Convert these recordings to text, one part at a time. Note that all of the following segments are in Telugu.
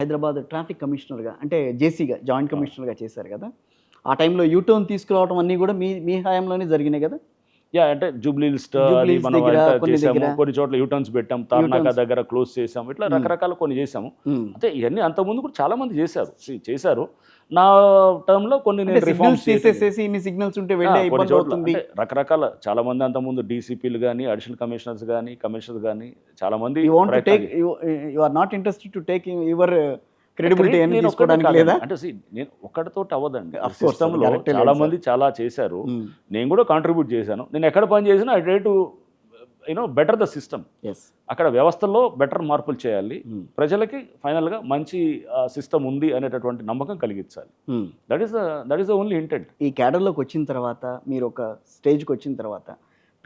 హైదరాబాద్ ట్రాఫిక్ కమిషనర్గా అంటే జేసీగా జాయింట్ కమిషనర్గా చేశారు కదా, ఆ టైంలో యూటర్న్ తీసుకురావడం అన్నీ కూడా మీ మీ హయాంలోనే జరిగినాయి కదా? అంటే జూబ్లీహిల్స్ అది జూబ్లీహిల్స్ మనం దగ్గర, అంతా కొన్ని చేసాము, దగ్గర కొన్ని చోట్ల యూటర్న్స్ పెట్టాం, తార్నాక యూటర్న్స్. దగ్గర క్లోజ్ చేసాము, ఇట్లా రకరకాల కొన్ని చేసాము. అంటే ఇవన్నీ అంతకుముందు కూడా చాలా మంది చేశారు. నా టర్మ్లో కొన్ని అంటే నేను సిగ్నల్స్ రిఫార్మ్స్ తీసేసేసి ఇన్ని సిగ్నల్స్ ఉంటే వెళ్ళే కొన్ని ఇబ్బంది చోట్ల అవుతుంది. అంటే రకరకాల చాలా మంది అంతకుముందు డీసీపీలు కానీ, అడిషనల్ కమిషనర్స్ కానీ, కమిషనర్స్ కానీ చాలా మంది you want to take, you are not interested to take your credibility అని నేను తీసుకోవడానికి లేదా? అంటే నేను ఒక్కడితోటి అవ్వదండి. Of course, సిస్టంలో correct లేదు చాలా sir. మంది చాలా చేశారు, నేను కూడా కాంట్రిబ్యూట్ చేశాను. నేను ఎక్కడ పని చేసినా I try to better the system. Yes. అక్కడ వ్యవస్థల్లో బెటర్ మార్పులు చేయాలి, ప్రజలకి ఫైనల్గా మంచి సిస్టమ్ ఉంది అనేటటువంటి నమ్మకం కలిగించాలి. That is the only intent. ఈ క్యాడర్లోకి వచ్చిన తర్వాత, మీరు ఒక స్టేజ్కి వచ్చిన తర్వాత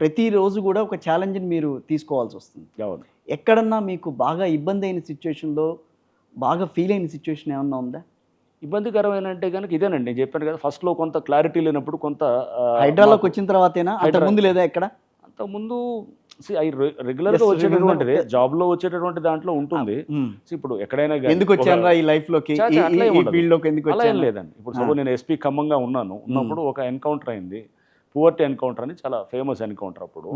ప్రతిరోజు కూడా ఒక ఛాలెంజ్ని మీరు తీసుకోవాల్సి వస్తుంది. అవును. ఎక్కడన్నా మీకు బాగా ఇబ్బంది అయిన సిచ్యువేషన్లో, బాగా ఫీల్ అయిన సిచ్యువేషన్ ఏమన్నా ఉందా? ఇబ్బందికరమైన అంటే కనుక ఇదేనండి, నేను చెప్పాను కదా, ఫస్ట్లో కొంత క్లారిటీ లేనప్పుడు కొంత హైడ్రాలోకి వచ్చిన తర్వాతేనా, అంతకుముందు లేదా ఎక్కడ? అంతకుముందు రెగ్యులర్గా వచ్చేటటువంటిది, జాబ్లో వచ్చేటటువంటి దాంట్లో ఉంటుంది. ఇప్పుడు ఎక్కడైనా ఎందుకు వచ్చాను ఈ లైఫ్లోకి, ఈ ఫీల్డ్లోకి ఎందుకు అలా ఏం వచ్చాను? లేదండి. ఇప్పుడు సపోజ్ నేను ఎస్పీ ఖమ్మంగా ఉన్నప్పుడు ఒక ఎన్కౌంటర్ అయింది, పువర్టీ ఎన్కౌంటర్ అని, చాలా ఫేమస్ ఎన్కౌంటర్ అప్పుడు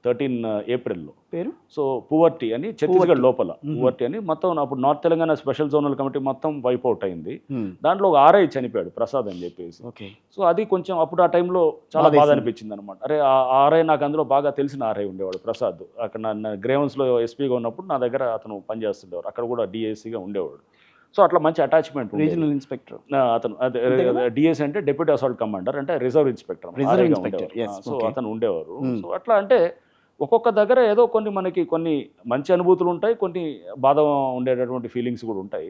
13 ఏప్రిల్లో పేరు. సో పువర్టీ అని ఛత్తీస్గఢ్ లోపల, పువర్టీ అని మొత్తం అప్పుడు north Telangana special zonal committee మొత్తం వైప్ అవుట్ అయింది. దాంట్లో ఒక ఆర్ఐ చనిపోయాడు, ప్రసాద్ అని చెప్పేసి. సో అది కొంచెం అప్పుడు ఆ టైంలో చాలా బాధ అనిపించింది అనమాట. అరే ఆ ఆర్ఐ నాకు అందులో బాగా తెలిసిన ఆర్ఐ ఉండేవాడు, ప్రసాద్. అక్కడ నా గ్రేవన్స్లో ఎస్పీగా ఉన్నప్పుడు నా దగ్గర అతను పనిచేస్తుండేవారు, అక్కడ కూడా డిఏసీగా ఉండేవాడు. సో అట్లా మంచి అటాచ్మెంట్. రీజనల్ ఇన్స్పెక్టర్ అతను, డిఎస్ అంటే డెప్యూటీ అసాల్ట్ కమాండర్, అంటే రిజర్వ్ ఇన్స్పెక్టర్. సో అతను ఉండేవారు. సో అట్లా అంటే ఒక్కొక్క దగ్గర ఏదో కొన్ని మనకి కొన్ని మంచి అనుభూతులు ఉంటాయి, కొన్ని బాధ ఉండేటటువంటి ఫీలింగ్స్ కూడా ఉంటాయి.